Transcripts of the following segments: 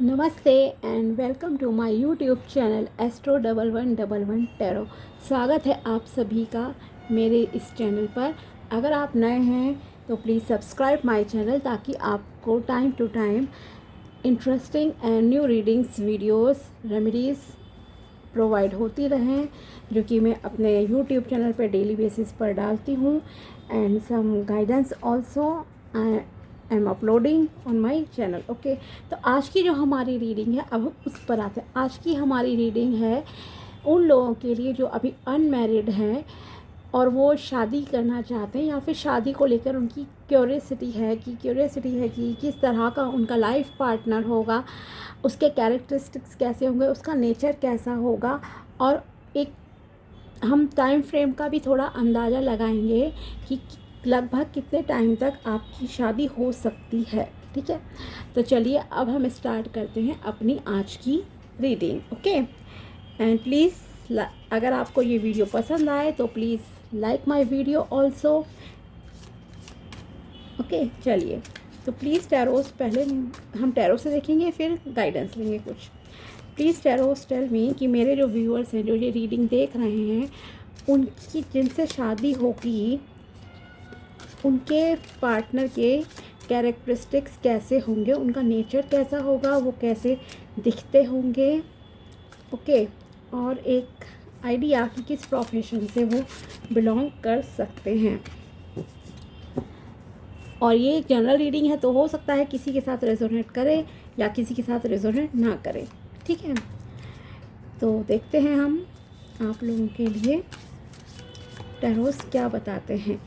नमस्ते and welcome to my YouTube channel astro 1111 tarot. स्वागत है आप सभी का मेरे इस चैनल पर। अगर आप नए हैं तो प्लीज़ सब्सक्राइब माय चैनल ताकि आपको time to time interesting and new readings videos remedies provide होती रहें, जो कि मैं अपने यूट्यूब चैनल पर डेली बेसिस पर डालती हूँ। And some guidance also I am uploading on my channel. Okay, तो आज की जो हमारी रीडिंग है, अब हम उस पर आते हैं। आज की हमारी रीडिंग है उन लोगों के लिए जो अभी अनमैरिड हैं और वो शादी करना चाहते हैं, या फिर शादी को लेकर उनकी क्यूरियोसिटी है कि किस तरह का उनका लाइफ पार्टनर होगा, उसके कैरेक्टरिस्टिक्स कैसे होंगे, उसका नेचर कैसा होगा, और एक हम टाइम फ्रेम का भी थोड़ा अंदाज़ा लगाएंगे कि लगभग कितने टाइम तक आपकी शादी हो सकती है। ठीक है, तो चलिए अब हम स्टार्ट करते हैं अपनी आज की रीडिंग। ओके, एंड प्लीज़ अगर आपको ये वीडियो पसंद आए तो please like my video also. Okay, चलिए तो प्लीज़ टैरोस, पहले हम टैरो से देखेंगे फिर गाइडेंस लेंगे कुछ। प्लीज़ टैरोस टेल मी कि मेरे जो व्यूअर्स हैं, जो ये रीडिंग देख रहे हैं, उनकी जिनसे शादी होगी उनके पार्टनर के कैरेक्टरिस्टिक्स कैसे होंगे, उनका नेचर कैसा होगा, वो कैसे दिखते होंगे। ओके, और एक आइडिया कि किस प्रोफेशन से वो बिलोंग कर सकते हैं। और ये एक जनरल रीडिंग है, तो हो सकता है किसी के साथ रेजोनेट करे या किसी के साथ रेजोनेट ना करे। ठीक है, तो देखते हैं हम आप लोगों के लिए टैरोस क्या बताते हैं।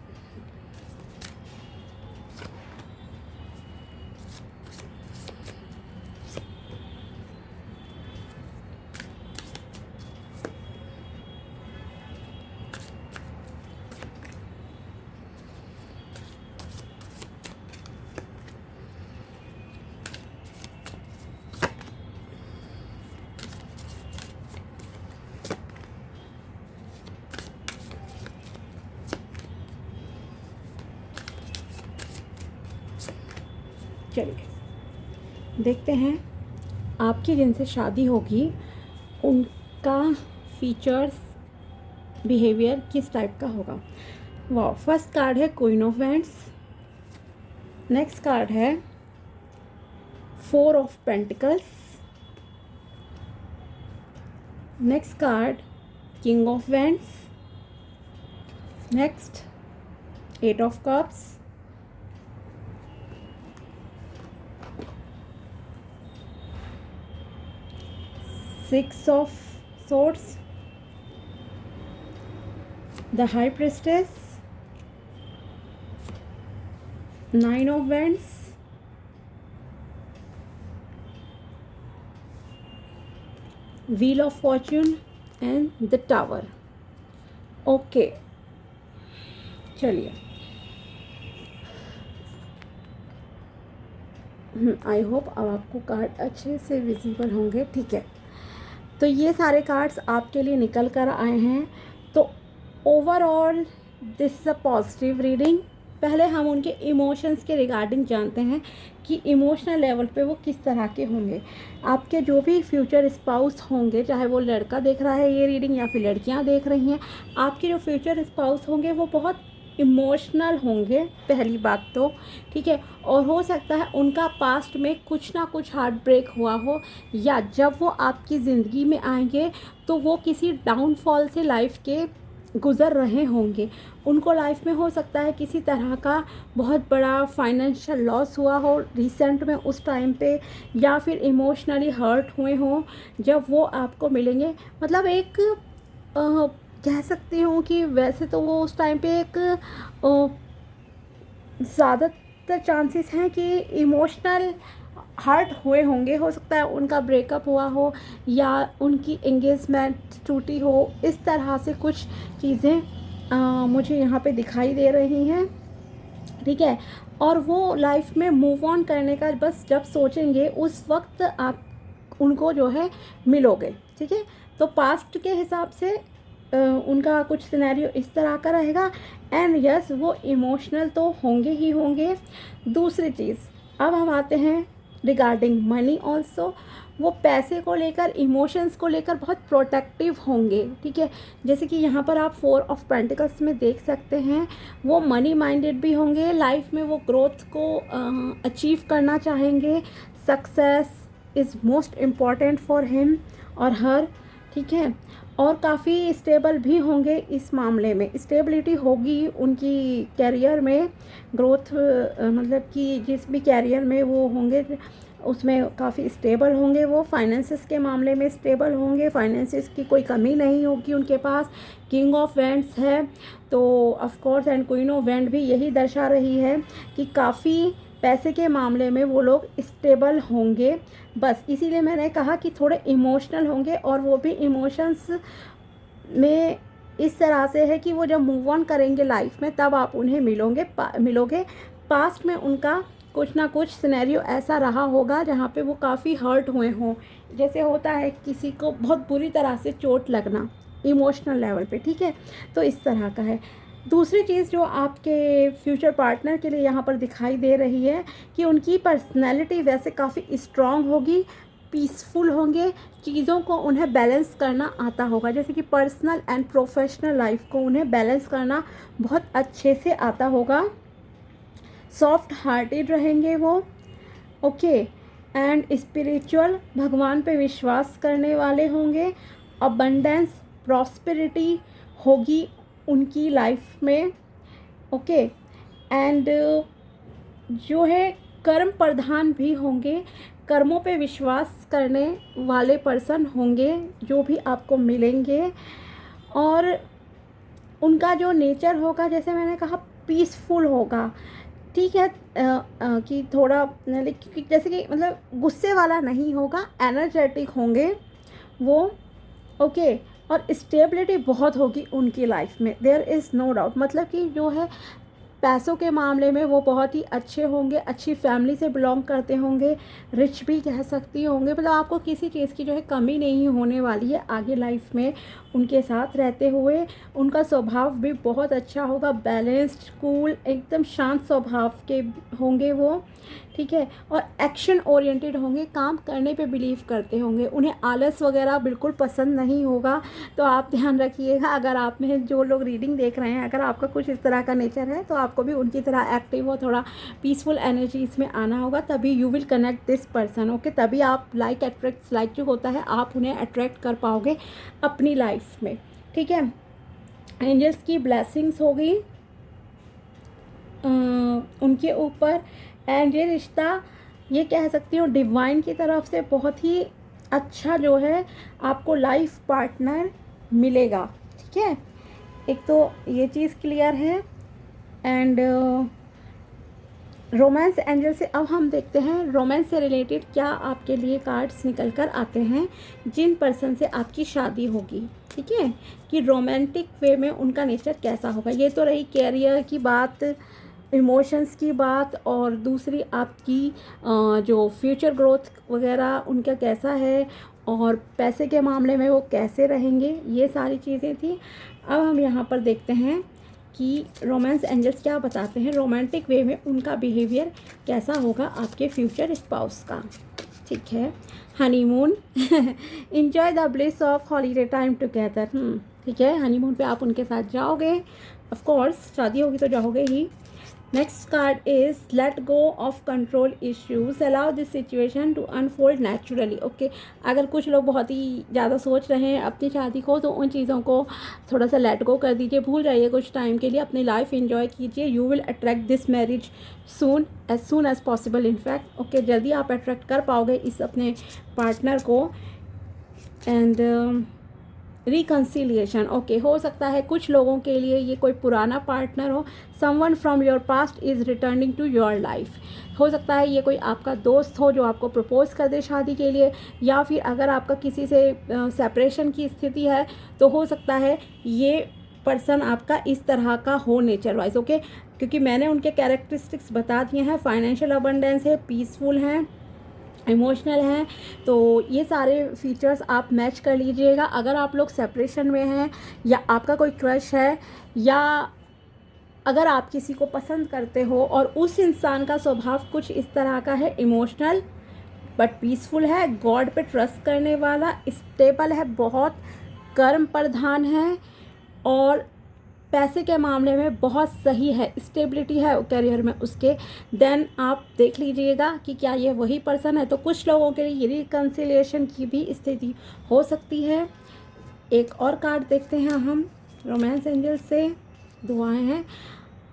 चलिए देखते हैं आपकी जिनसे शादी होगी उनका फीचर्स, बिहेवियर किस टाइप का होगा। वाह, फर्स्ट कार्ड है queen of wands. Next card है 4 of pentacles. Next card king of wands. Next 8 of cups. 6 of swords, the high priestess, 9 of wands, wheel of fortune and the tower। Okay, चलिए I hope अब आपको card अच्छे से visible होंगे। ठीक है, तो ये सारे कार्ड्स आपके लिए निकल कर आए हैं। तो overall this is a positive reading. पहले हम उनके इमोशंस के रिगार्डिंग जानते हैं कि इमोशनल लेवल पे वो किस तरह के होंगे। आपके जो भी फ्यूचर स्पाउस होंगे, चाहे वो लड़का देख रहा है ये रीडिंग या फिर लड़कियां देख रही हैं, आपके जो फ्यूचर स्पाउस होंगे वो बहुत इमोशनल होंगे, पहली बात तो। ठीक है, और हो सकता है उनका पास्ट में कुछ ना कुछ हार्ट ब्रेक हुआ हो, या जब वो आपकी ज़िंदगी में आएंगे तो वो किसी डाउनफॉल से लाइफ के गुज़र रहे होंगे। उनको लाइफ में हो सकता है किसी तरह का बहुत बड़ा फाइनेंशियल लॉस हुआ हो रिसेंट में उस टाइम पे, या फिर इमोशनली हर्ट हुए हों जब वो आपको मिलेंगे। मतलब एक कह सकती हूँ कि वैसे तो वो उस टाइम पे एक ज़्यादातर चांसेस हैं कि इमोशनल हर्ट हुए होंगे। हो सकता है उनका ब्रेकअप हुआ हो या उनकी एंगेजमेंट टूटी हो, इस तरह से कुछ चीज़ें मुझे यहाँ पे दिखाई दे रही हैं। ठीक है, और वो लाइफ में मूव ऑन करने का बस जब सोचेंगे उस वक्त आप उनको जो है मिलोगे। ठीक है, तो पास्ट के हिसाब से उनका कुछ सिनेरियो इस तरह का रहेगा। एंड यस, वो इमोशनल तो होंगे ही होंगे। दूसरी चीज़, अब हम आते हैं रिगार्डिंग मनी ऑल्सो। वो पैसे को लेकर, इमोशंस को लेकर बहुत प्रोटेक्टिव होंगे, ठीक है। जैसे कि यहाँ पर आप 4 ऑफ पेंटिकल्स में देख सकते हैं, वो मनी माइंडेड भी होंगे, लाइफ में वो ग्रोथ को अचीव करना चाहेंगे। Success is most important for him और हर, ठीक है। और काफ़ी स्टेबल भी होंगे, इस मामले में स्टेबिलिटी होगी उनकी कैरियर में, ग्रोथ मतलब कि जिस भी कैरियर में वो होंगे उसमें काफ़ी स्टेबल होंगे। वो फाइनेंसिस के मामले में स्टेबल होंगे, फाइनेंसिस की कोई कमी नहीं होगी उनके पास। किंग ऑफ वैंड्स है तो of course, and queen of wand भी यही दर्शा रही है कि काफ़ी पैसे के मामले में वो लोग स्टेबल होंगे। बस इसीलिए मैंने कहा कि थोड़े इमोशनल होंगे, और वो भी इमोशंस में इस तरह से है कि वो जब मूव ऑन करेंगे लाइफ में तब आप उन्हें मिलोगे। पास्ट में उनका कुछ ना कुछ सिनेरियो ऐसा रहा होगा जहाँ पे वो काफ़ी हर्ट हुए हों, जैसे होता है किसी को बहुत बुरी तरह से चोट लगना इमोशनल लेवल पे, ठीक है। तो इस तरह का है। दूसरी चीज़ जो आपके फ्यूचर पार्टनर के लिए यहाँ पर दिखाई दे रही है कि उनकी पर्सनैलिटी वैसे काफ़ी स्ट्रॉन्ग होगी, पीसफुल होंगे, चीज़ों को उन्हें बैलेंस करना आता होगा, जैसे कि पर्सनल एंड प्रोफेशनल लाइफ को उन्हें बैलेंस करना बहुत अच्छे से आता होगा। सॉफ्ट हार्टेड रहेंगे वो, ओके। एंड स्पिरिचुअल, भगवान पे विश्वास करने वाले होंगे। अबंडेंस, प्रॉस्पेरिटी होगी उनकी लाइफ में, ओके। एंड जो है कर्म प्रधान भी होंगे, कर्मों पे विश्वास करने वाले पर्सन होंगे जो भी आपको मिलेंगे। और उनका जो नेचर होगा, जैसे मैंने कहा, पीसफुल होगा, ठीक है। कि थोड़ा जैसे कि मतलब गुस्से वाला नहीं होगा, एनर्जेटिक होंगे वो, ओके। और स्टेबिलिटी बहुत होगी उनकी लाइफ में, देयर इज़ नो डाउट। मतलब कि जो है पैसों के मामले में वो बहुत ही अच्छे होंगे, अच्छी फैमिली से बिलोंग करते होंगे, रिच भी कह सकती होंगे। मतलब आपको किसी चीज़ की जो है कमी नहीं होने वाली है आगे लाइफ में उनके साथ रहते हुए। उनका स्वभाव भी बहुत अच्छा होगा, बैलेंस्ड, कूल, एकदम शांत स्वभाव के होंगे वो, ठीक है। और एक्शन ओरिएंटेड होंगे, काम करने पे बिलीव करते होंगे, उन्हें आलस वगैरह बिल्कुल पसंद नहीं होगा। तो आप ध्यान रखिएगा, अगर आप में जो लोग रीडिंग देख रहे हैं, अगर आपका कुछ इस तरह का नेचर है तो आपको भी उनकी तरह एक्टिव और थोड़ा पीसफुल एनर्जी इसमें आना होगा, तभी you will connect this person, okay. तभी आप लाइक अट्रैक्ट्स लाइक जो होता है, आप उन्हें अट्रैक्ट कर पाओगे अपनी लाइफ में, ठीक है। एंजल्स की ब्लेसिंग्स होगी उनके ऊपर। एंड ये रिश्ता, ये कह सकती हूँ डिवाइन की तरफ से बहुत ही अच्छा जो है आपको लाइफ पार्टनर मिलेगा, ठीक है। एक तो ये चीज़ क्लियर है। एंड रोमांस एंजल से अब हम देखते हैं रोमांस से रिलेटेड क्या आपके लिए कार्ड्स निकल कर आते हैं जिन पर्सन से आपकी शादी होगी, ठीक है। कि रोमांटिक वे में उनका नेचर कैसा होगा। ये तो रही कैरियर की बात, इमोशंस की बात, और दूसरी आपकी जो फ्यूचर ग्रोथ वगैरह उनका कैसा है, और पैसे के मामले में वो कैसे रहेंगे, ये सारी चीज़ें थी। अब हम यहाँ पर देखते हैं कि रोमांस एंजल्स क्या बताते हैं, रोमांटिक वे में उनका बिहेवियर कैसा होगा आपके फ्यूचर स्पाउस का, ठीक है। Honeymoon, enjoy the bliss of holiday time together, ठीक है। हनीमून पे आप उनके साथ जाओगे, ऑफ कोर्स शादी होगी तो जाओगे ही। Next card is let go of control issues, allow this situation to unfold naturally, okay. अगर कुछ लोग बहुत ही ज़्यादा सोच रहे हैं अपनी शादी को, तो उन चीज़ों को थोड़ा सा लेट गो कर दीजिए, भूल जाइए कुछ टाइम के लिए, अपनी लाइफ एंजॉय कीजिए। You will attract this marriage soon as possible, in fact, okay. जल्दी आप अट्रैक्ट कर पाओगे इस अपने पार्टनर को। And reconciliation, okay. हो सकता है कुछ लोगों के लिए ये कोई पुराना पार्टनर हो, someone from your past is returning to your life. हो सकता है ये कोई आपका दोस्त हो जो आपको प्रपोज कर दे शादी के लिए, या फिर अगर आपका किसी से सेपरेशन की स्थिति है तो हो सकता है ये पर्सन आपका इस तरह का हो नेचर वाइज, ओके। क्योंकि मैंने उनके कैरेक्टरिस्टिक्स बता दिए हैं, फाइनेंशियल अबंडेंस है, पीसफुल हैं, इमोशनल हैं, तो ये सारे फीचर्स आप मैच कर लीजिएगा। अगर आप लोग सेपरेशन में हैं, या आपका कोई क्रश है, या अगर आप किसी को पसंद करते हो और उस इंसान का स्वभाव कुछ इस तरह का है, इमोशनल, बट पीसफुल है, गॉड पे ट्रस्ट करने वाला, स्टेबल है, बहुत कर्म प्रधान है और पैसे के मामले में बहुत सही है, स्टेबिलिटी है करियर में उसके। देन आप देख लीजिएगा कि क्या ये वही पर्सन है। तो कुछ लोगों के लिए रिकन्सिलिएशन की भी स्थिति हो सकती है। एक और कार्ड देखते हैं हम रोमांस एंजल से, दुआएं हैं।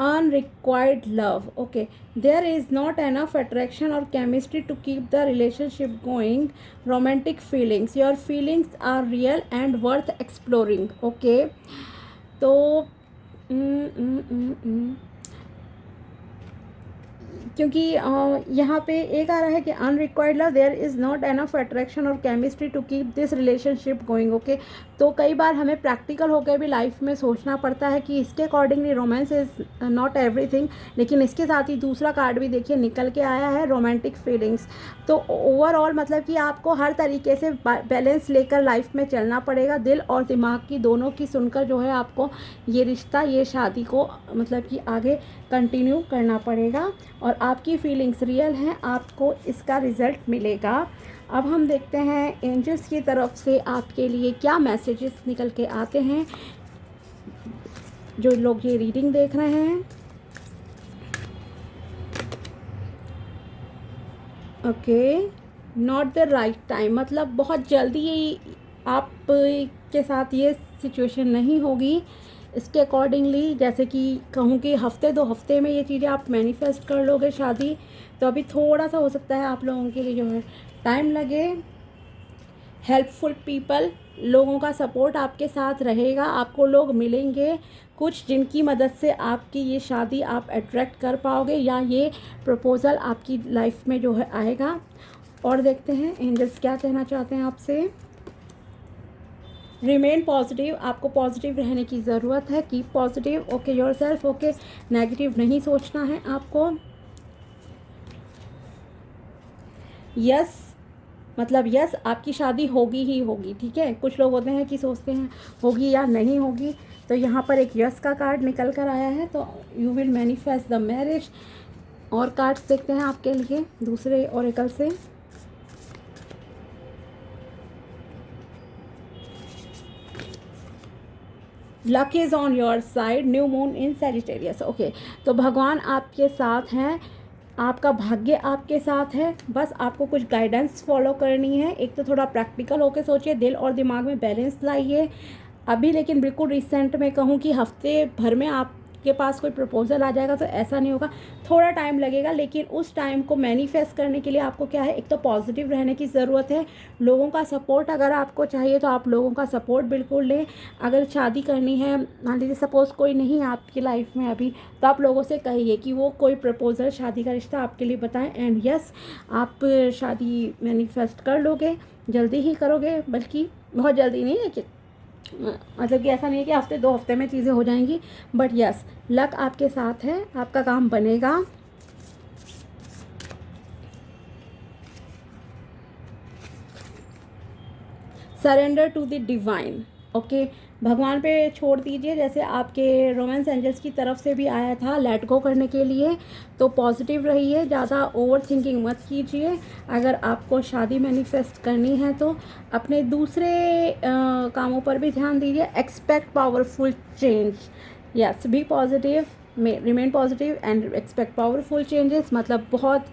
Unrequired love, okay, there is not enough attraction और chemistry to keep the relationship going, romantic feelings, your feelings are real and worth exploring, okay. तो क्योंकि यहाँ पे एक आ रहा है कि unrequired love, there is not enough attraction और chemistry to keep this relationship going, okay. तो कई बार हमें प्रैक्टिकल होकर भी लाइफ में सोचना पड़ता है कि इसके accordingly romance is not everything. लेकिन इसके साथ ही दूसरा कार्ड भी देखिए निकल के आया है, रोमांटिक फीलिंग्स। तो ओवरऑल मतलब कि आपको हर तरीके से बैलेंस लेकर लाइफ में चलना पड़ेगा। दिल और दिमाग की दोनों की सुनकर जो है आपको ये रिश्ता, ये शादी को मतलब कि आगे कंटिन्यू करना पड़ेगा और आपकी फीलिंग्स रियल हैं, आपको इसका रिज़ल्ट मिलेगा। अब हम देखते हैं एंजल्स की तरफ से आपके लिए क्या मैसेजेस निकल के आते हैं। जो लोग ये रीडिंग देख रहे हैं, okay, not the right time, मतलब बहुत जल्दी आप के साथ ये सिचुएशन नहीं होगी। इसके अकॉर्डिंगली जैसे कि कहूँ कि हफ्ते 2 हफ्ते में ये चीज़ें आप मैनिफेस्ट कर लोगे शादी, तो अभी थोड़ा सा हो सकता है आप लोगों के लिए जो है टाइम लगे। हेल्पफुल पीपल, लोगों का सपोर्ट आपके साथ रहेगा, आपको लोग मिलेंगे कुछ जिनकी मदद से आपकी ये शादी आप अट्रैक्ट कर पाओगे या ये प्रपोज़ल आपकी लाइफ में जो है आएगा। और देखते हैं एंजल्स क्या कहना चाहते हैं आपसे। रिमेन पॉजिटिव, आपको पॉजिटिव रहने की ज़रूरत है। Keep positive, okay, yourself, okay, negative नहीं सोचना है आपको। यस, मतलब यस, आपकी शादी होगी ही होगी, ठीक है। कुछ लोग होते हैं कि सोचते हैं होगी या नहीं होगी, तो यहाँ पर एक यस का कार्ड निकल कर आया है, तो you will manifest the marriage. और कार्ड्स देखते हैं आपके लिए दूसरे ओरेकल से। Luck is on your side, new moon in Sagittarius, okay. तो भगवान आपके साथ हैं, आपका भाग्य आपके साथ है, बस आपको कुछ गाइडेंस फॉलो करनी है। एक तो थोड़ा प्रैक्टिकल होकर सोचिए, दिल और दिमाग में बैलेंस लाइए अभी। लेकिन बिल्कुल रिसेंट में कहूँ कि हफ्ते भर में आपके पास कोई प्रपोजल आ जाएगा तो ऐसा नहीं होगा, थोड़ा टाइम लगेगा। लेकिन उस टाइम को मैनिफेस्ट करने के लिए आपको क्या है, एक तो पॉजिटिव रहने की ज़रूरत है। लोगों का सपोर्ट अगर आपको चाहिए तो आप लोगों का सपोर्ट बिल्कुल लें। अगर शादी करनी है, मान लीजिए सपोज़ कोई नहीं है आपकी लाइफ में अभी, तो आप लोगों से कहिए कि वो कोई प्रपोज़ल, शादी का रिश्ता आपके लिए बताएं। एंड यस, आप शादी मैनिफेस्ट कर लोगे, जल्दी ही करोगे, बल्कि बहुत जल्दी नहीं है कि मतलब कि ऐसा नहीं है कि हफ्ते 2 हफ्ते में चीज़ें हो जाएंगी, बट यस, लक आपके साथ है, आपका काम बनेगा। Surrender to the divine, okay, भगवान पे छोड़ दीजिए। जैसे आपके रोमांस एंजल्स की तरफ से भी आया था लेट गो करने के लिए, तो पॉजिटिव रहिए, ज़्यादा ओवर थिंकिंग मत कीजिए। अगर आपको शादी मैनिफेस्ट करनी है तो अपने दूसरे कामों पर भी ध्यान दीजिए। Expect powerful change, yes, be positive, remain positive and expect powerful changes, मतलब बहुत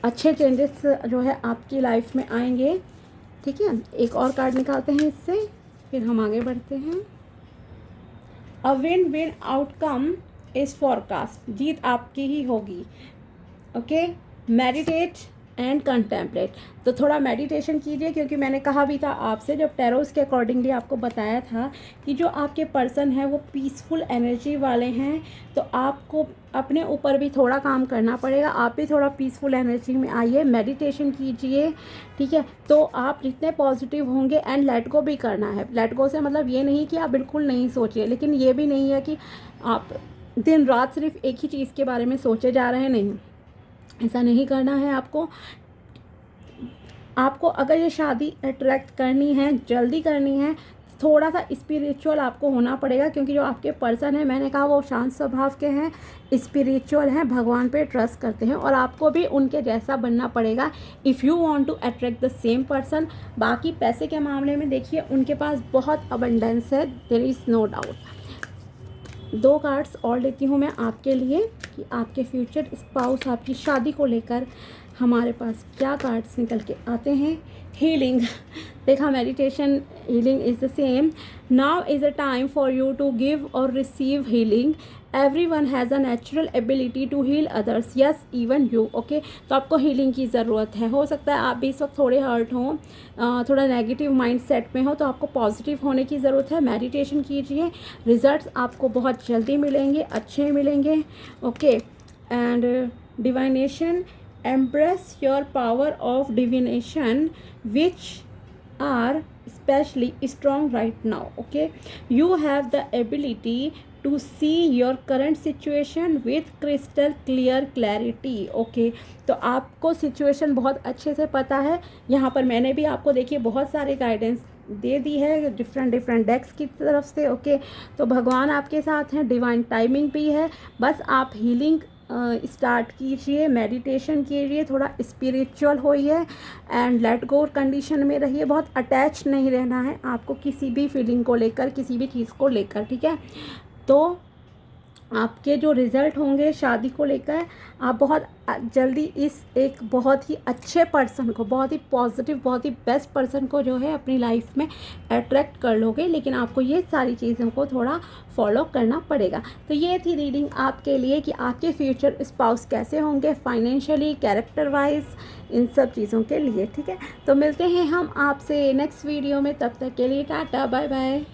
अच्छे चेंजेस जो है आपकी लाइफ में आएंगे, ठीक है। एक और कार्ड निकालते हैं इससे, फिर हम आगे बढ़ते हैं। A win win outcome is forecast, जीत आपकी ही होगी, ओके। मेडिटेट एंड कंटेम्पलेट, तो थोड़ा मेडिटेशन कीजिए, क्योंकि मैंने कहा भी था आपसे, जब टैरोस के अकॉर्डिंगली आपको बताया था कि जो आपके पर्सन है वो पीसफुल एनर्जी वाले हैं, तो आपको अपने ऊपर भी थोड़ा काम करना पड़ेगा। आप भी थोड़ा पीसफुल एनर्जी में आइए, मेडिटेशन कीजिए, ठीक है। तो आप जितने पॉजिटिव होंगे, एंड लेट गो भी करना है। लेट गो से मतलब ये नहीं कि आप बिल्कुल नहीं सोचिए, लेकिन ये भी नहीं है कि आप दिन रात सिर्फ एक ही चीज़ के बारे में सोचे जा रहे हैं, नहीं, ऐसा नहीं करना है आपको। आपको अगर ये शादी अट्रैक्ट करनी है, जल्दी करनी है, थोड़ा सा स्पिरिचुअल आपको होना पड़ेगा, क्योंकि जो आपके पर्सन है, मैंने कहा वो शांत स्वभाव के हैं, स्पिरिचुअल हैं, भगवान पे ट्रस्ट करते हैं, और आपको भी उनके जैसा बनना पड़ेगा if you want to attract the same person. बाकी पैसे के मामले में देखिए उनके पास बहुत अबंडेंस है, there is no doubt. 2 cards और लेती हूँ मैं आपके लिए कि आपके फ्यूचर स्पाउस, आपकी शादी को लेकर हमारे पास क्या कार्ड्स निकल के आते हैं। हीलिंग, देखा meditation, healing is the same. Now is a time for you to give और receive healing. Everyone has a natural ability to heal others, yes even you. Okay, तो आपको हीलिंग की ज़रूरत है। हो सकता है आप भी इस वक्त थोड़े हर्ट हों, थोड़ा नेगेटिव माइंड सेट में हो, तो आपको पॉजिटिव होने की ज़रूरत है। मेडिटेशन कीजिए, रिजल्ट्स आपको बहुत जल्दी मिलेंगे, अच्छे मिलेंगे। Okay, and divination, embrace your power of divination which are especially strong right now. Okay, you have the ability to see your current situation with crystal clear clarity. Okay, तो आपको situation बहुत अच्छे से पता है। यहाँ पर मैंने भी आपको देखिए बहुत सारे गाइडेंस दे दी है डिफरेंट डेक्स की तरफ से। ओके, तो भगवान आपके साथ हैं, डिवाइन टाइमिंग भी है। बस आप हीलिंग स्टार्ट कीजिए, मेडिटेशन कीजिए, थोड़ा स्पिरिचुअल होइए एंड लेट गो कंडीशन में रहिए। बहुत अटैच नहीं रहना है आपको किसी भी फीलिंग को लेकर, किसी भी चीज़ को लेकर, ठीक है। तो आपके जो रिज़ल्ट होंगे शादी को लेकर, आप बहुत जल्दी इस एक बहुत ही अच्छे पर्सन को, बहुत ही पॉजिटिव, बहुत ही बेस्ट पर्सन को जो है अपनी लाइफ में अट्रैक्ट कर लोगे। लेकिन आपको ये सारी चीज़ों को थोड़ा फॉलो करना पड़ेगा। तो ये थी रीडिंग आपके लिए कि आपके फ्यूचर स्पाउस कैसे होंगे, फाइनेंशियली, कैरेक्टर वाइज, इन सब चीज़ों के लिए, ठीक है। तो मिलते हैं हम आपसे नेक्स्ट वीडियो में, तब तक के लिए टाटा बाय बाय।